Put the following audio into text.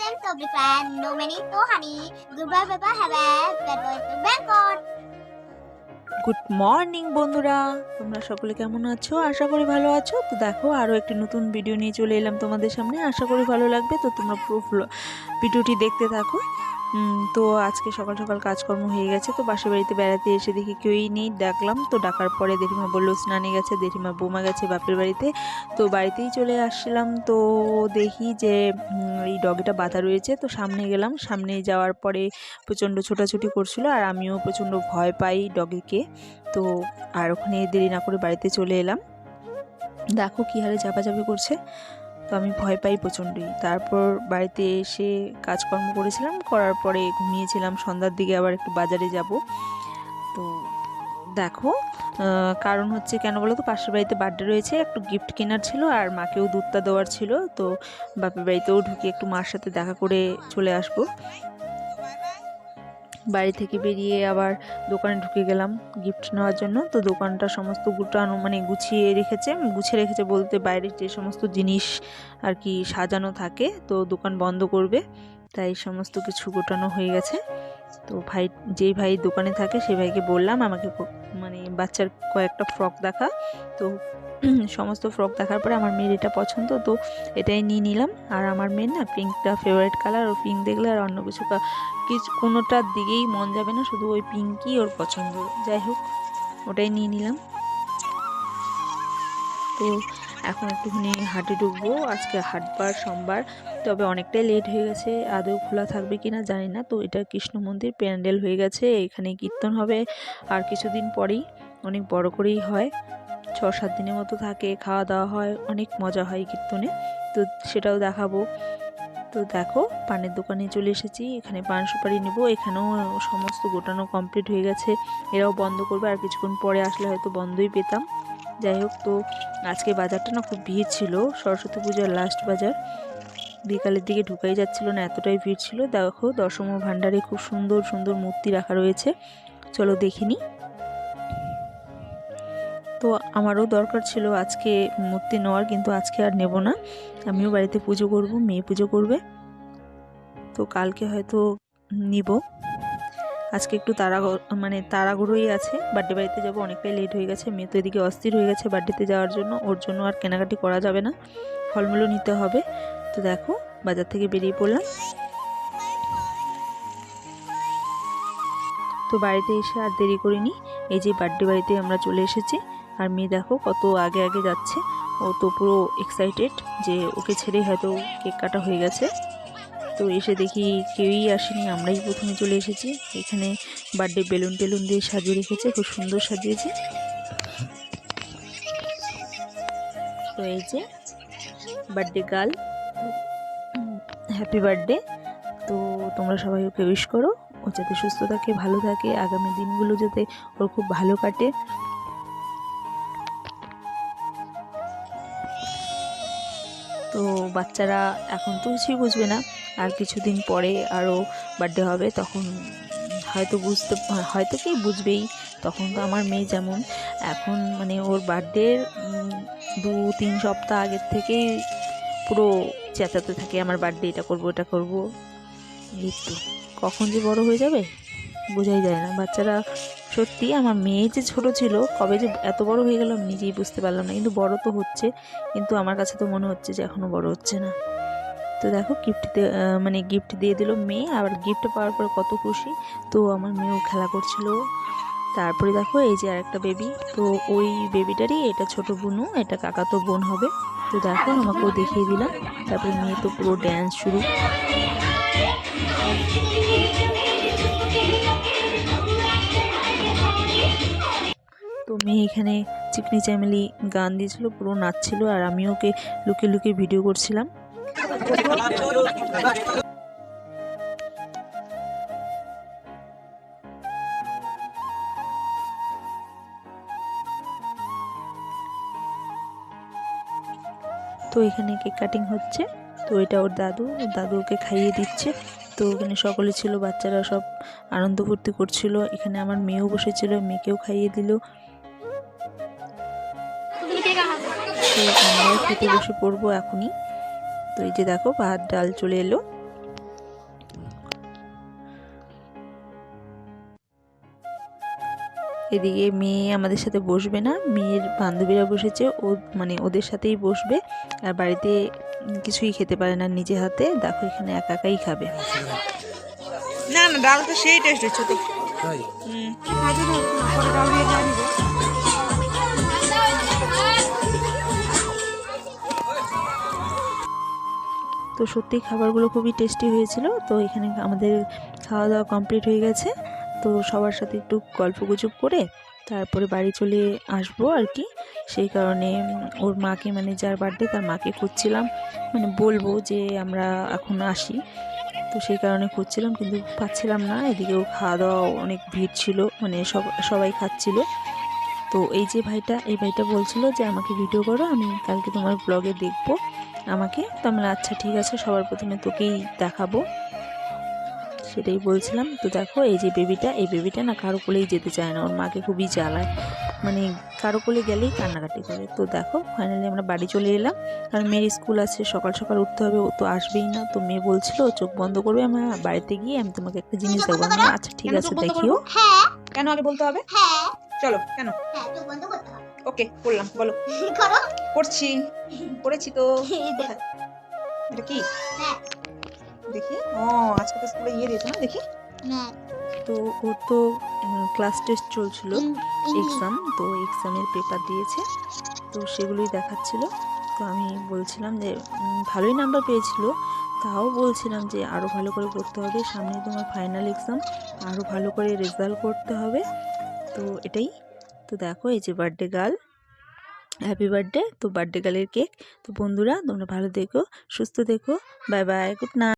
myself so big fan, no many so honey. Goodbye, Papa. Have a bad boy to Bangkok. Good morning বন্ধুরা, তোমরা সকলে কেমন আছো? আশা করি ভালো আছো। তো দেখো, আরও একটি নতুন ভিডিও নিয়ে চলে এলাম তোমাদের সামনে। আশা করি ভালো লাগবে। তো তোমরা পুরো ভিডিওটি দেখতে থাকো। তো আজকে সকাল সকাল কাজকর্ম হয়ে গেছে। তো বাসা বাড়িতে বেড়াতে এসে দেখি কেউই নেই, ডাকলাম। তো ডাকার পরে জেঠিমা বললো স্নানে গেছে, জেঠিমা বৌমা গেছে বাপের বাড়িতে। তো বাড়িতেই চলে আসছিলাম। তো দেখি যে এই ডগিটা বাঁধা রয়েছে। তো সামনে গেলাম, সামনে যাওয়ার পরে প্রচণ্ড ছোটাছুটি করছিল, আর আমিও প্রচণ্ড ভয় পাই ডগিকে। তো আর ওখানে দেরি না করে বাড়িতে চলে এলাম। দেখো কী হারে ঝাপাঝাপি করছে। তো আমি ভয় পাই প্রচণ্ডই। তারপর বাড়িতে এসে কাজকর্ম করেছিলাম, করার পরে ঘুমিয়েছিলাম। সন্ধ্যার দিকে আবার একটু বাজারে যাব। তো দেখো, কারণ হচ্ছে কেন বলো তো, পাশের বাড়িতে বার্থডে রয়েছে, একটু গিফট কেনার ছিল, আর মাকেও দুধটা দেওয়ার ছিল। তো বাপের বাড়িতেও ঢুকে একটু মার সাথে দেখা করে চলে আসবো। বাড়ি থেকে বেরিয়ে আবার দোকানে ঢুকে গেলাম গিফট নেওয়ার জন্য। তো দোকানটা সমস্ত গুছিয়ে রেখেছে বলতে, বাইরের যে সমস্ত জিনিস আর কি সাজানো থাকে, তো দোকান বন্ধ করবে, তাই সমস্ত কিছু গোটানো হয়ে গেছে। তো যেই ভাই দোকানে থাকে সেই ভাইকে বললাম আমাকে বাচ্চার কয়েকটা ফ্রক দেখা। তো সমস্ত ফ্রক দেখার পরে আমার মেয়ের এটা পছন্দ, তো এটাই নিয়ে নিলাম। আর আমার মেয়ের না পিঙ্কটা ফেভারিট কালার, ও পিঙ্ক দেখলে আর অন্য কিছু কোনোটার দিকেই মন যাবে না, শুধু ওই পিঙ্কই ওর পছন্দ। যাই হোক, ওটাই নিয়ে নিলাম। তো এখন একটুখানি হাটে ঢুকবো, আজকে হাটবার সোমবার, তবে অনেকটাই লেট হয়ে গেছে, আদৌ খোলা থাকবে কিনা জানি না। তো এটা কৃষ্ণ মন্দির, প্যান্ডেল হয়ে গেছে, এখানে কীর্তন হবে আর কিছুদিন পরেই, অনেক বড় করেই হয়, 6-7 দিনের মতো থাকে, খাওয়া দাওয়া হয়, অনেক মজা হয় কীর্তনে। তো সেটাও দেখাবো। তো দেখো, পানের দোকানে চলে এসেছি, এখানে পান সুপারি নেবো। এখানেও সমস্ত গোটানো কমপ্লিট হয়ে গেছে, এরাও বন্ধ করবে, আর কিছুক্ষণ পরে আসলে হয়তো বন্ধই পেতাম। যাই হোক, তো আজকে বাজারটা না খুব ভিড় ছিল, সরস্বতী পূজার লাস্ট বাজার, বিকালের দিকে ঢুকাই যাচ্ছিল না, এতটাই ভিড় ছিল। দেখো, দশম ভাণ্ডারে খুব সুন্দর সুন্দর মূর্তি রাখা রয়েছে, চলো দেখিনি। তো আমারও দরকার ছিল আজকে মূর্তি নেওয়ার, কিন্তু আজকে আর নেব না, আমিও বাড়িতে পুজো করব, মেয়ে পুজো করবে। তো কালকে হয়তো নিব। আজকে একটু তাড়াহুড়োই আছে, বার্থডে বাড়িতে যাবো, অনেকটাই লেট হয়ে গেছে। মেয়ে তো এদিকে অস্থির হয়ে গেছে বার্থডেতে যাওয়ার জন্য, ওর জন্য আর কেনাকাটি করা যাবে না, ফলমূলও নিতে হবে। তো দেখো, বাজার থেকে বেরিয়ে পড়লাম। তো বাড়িতে এসে আর দেরি করিনি, এই যে বার্থডে বাড়িতে আমরা চলে এসেছি। আর মেয়ে দেখো কত আগে আগে যাচ্ছে, ও তো পুরো এক্সাইটেড যে ওকে ছেড়েই হয়তো কেক কাটা হয়ে গেছে। তো এসে দেখি কেউই আসেনি, আমরাই প্রথমে চলে এসেছি। এখানে বার্থডে বেলুন টেলুন দিয়ে সাজিয়ে রেখেছে, খুব সুন্দর সাজিয়েছে। তো এই যে বার্থডে গার্ল, হ্যাপি বার্থডে। তো তোমরা সবাই ওকে উইশ করো, ও যাতে সুস্থ থাকে, ভালো থাকে, আগামী দিনগুলো যাতে ওর খুব ভালো কাটে। তো বাচ্চারা এখন তো কিছুই বুঝবে না, আর কিছুদিন পরে আরও বার্থডে হবে, তখন হয়তো কি বুঝবেই। তখন তো আমার মেয়ে যেমন এখন, ওর বার্থডের 2-3 সপ্তাহ আগের থেকেই পুরো চেঁচাতে থাকে, আমার বার্থডে, এটা করবো ওটা করবো। এই তো কখন যে বড় হয়ে যাবে বোঝাই যায় না। বাচ্চারা সত্যি, আমার মেয়ে যে ছোট ছিল, কবে যে এত বড় হয়ে গেল আমি নিজেই বুঝতে পারলাম না। কিন্তু বড় তো হচ্ছে, কিন্তু আমার কাছে তো মনে হচ্ছে যে এখনও বড় হচ্ছে না। তো দেখো, গিফট দিয়ে দিল মেয়ে, আবার গিফট পাওয়ার পর কত খুশি। তো আমার মেয়েও খেলা করছিল। তারপরে দেখো, এই যে আরেকটা বেবি, তো ওই বেবিটারই এটা ছোট বোনও, এটা কাকাতো বোন হবে। তো দেখো, আমাকেও দেখিয়ে দিলাম। তারপরে মেয়ে তো পুরো ড্যান্স শুরু। তো মেয়ে এখানে চিকনি চ্যামেলি গান দিয়েছিল, পুরো নাচছিল, আর আমি ওকে লুকিয়ে লুকিয়ে ভিডিও করছিলাম। তো এখানে কেক কাটিং হচ্ছে। তো এটা ওর দাদু ওকে খাইয়ে দিচ্ছে। তো এখানে সকলে ছিল, বাচ্চারা সব আনন্দ ফুর্তি করছিল। এখানে আমার মেয়েও বসেছিল, মেয়েকেও খাইয়ে দিল। তো আমরাও খেতে বসে পড়বো এখনই। তো এই যে দেখো, ভাত ডাল চলে এলো। এদিকে মেয়ে আমাদের সাথে বসবে না, মেয়ের বান্ধবীরা বসেছে, ও মানে ওদের সাথেই বসবে। আর বাড়িতে কিছুই খেতে পারে না নিজে হাতে, দেখো এখানে একা একাই খাবে। না না, ডালটা সেই টেস্ট হচ্ছে তো। তো সত্যি খাবারগুলো খুবই টেস্টি হয়েছিল। তো এখানে আমাদের খাওয়া দাওয়া কমপ্লিট হয়ে গেছে। তো সবার সাথে একটু গল্পগুজব করে তারপরে বাড়ি চলে আসবো আর কি। সেই কারণে ওর মাকে, মানে যার বার্থডে তার মাকে খুঁজছিলাম, মানে বলবো যে আমরা এখন আসি। তো সেই কারণে খুঁজছিলাম কিন্তু পাচ্ছিলাম না। এদিকেও খাওয়া দাওয়া অনেক ভিড় ছিল, মানে সবাই খাচ্ছিল। তো এই যে ভাইটা, এই ভাইটা বলছিল যে আমাকে ভিডিও করো, আমি কালকে তোমার ব্লগে দেখবো আমাকে। তো আমরা আচ্ছা ঠিক আছে, সবার প্রথমে তোকেই দেখাবো, সেটাই বলছিলাম। তো দেখো এই যে বেবিটা, এই বেবিটা না কারো কোলেই যেতে চায় না, ওর মাকে খুবই জ্বালায়, মানে কারো কোলে গেলেই কান্নাকাটি করে। তো দেখো ফাইনালি আমরা বাড়ি চলে এলাম, কারণ মেয়ের স্কুল আছে, সকাল সকাল উঠতে হবে, ও তো আসবেই না। তো মেয়ে বলছিল চোখ বন্ধ করবে, আমরা বাড়িতে গিয়ে আমি তোমাকে একটা জিনিস দেবো। আমি বললাম, আচ্ছা ঠিক আছে দেখিও। হ্যাঁ কেন আগে বলতে হবে? হ্যাঁ চলো কেন? হ্যাঁ চোখ বন্ধ করতে হবে। ওকে করলাম, বলো। করো। করছি, করেছি তো। এই যে। কোথায়? এটা কি হ্যাঁ দেখি? ও আজকে তো স্কুলে ইয়ে দিয়েছে না, দেখি। হ্যাঁ তো ওর তো ক্লাস টেস্ট চলছিল, এক্সাম, তো এক্সামের পেপার দিয়েছে, তো সেগুলোই দেখাচ্ছিল। তো আমি বলছিলাম যে ভালোই নাম্বার পেয়েছিল, তাও বলছিলাম যে আরও ভালো করে করতে হবে, সামনে তোমার ফাইনাল এক্সাম, আরও ভালো করে রেজাল্ট করতে হবে। তো এটাই। তো দেখো এই যে বার্থডে গার্ল, হ্যাপি বার্থডে। তো বার্থডে গার্লের কেক। তো বন্ধুরা তোমরা ভালো থেকো, সুস্থ থেকো, বাই বাই, গুড নাইট।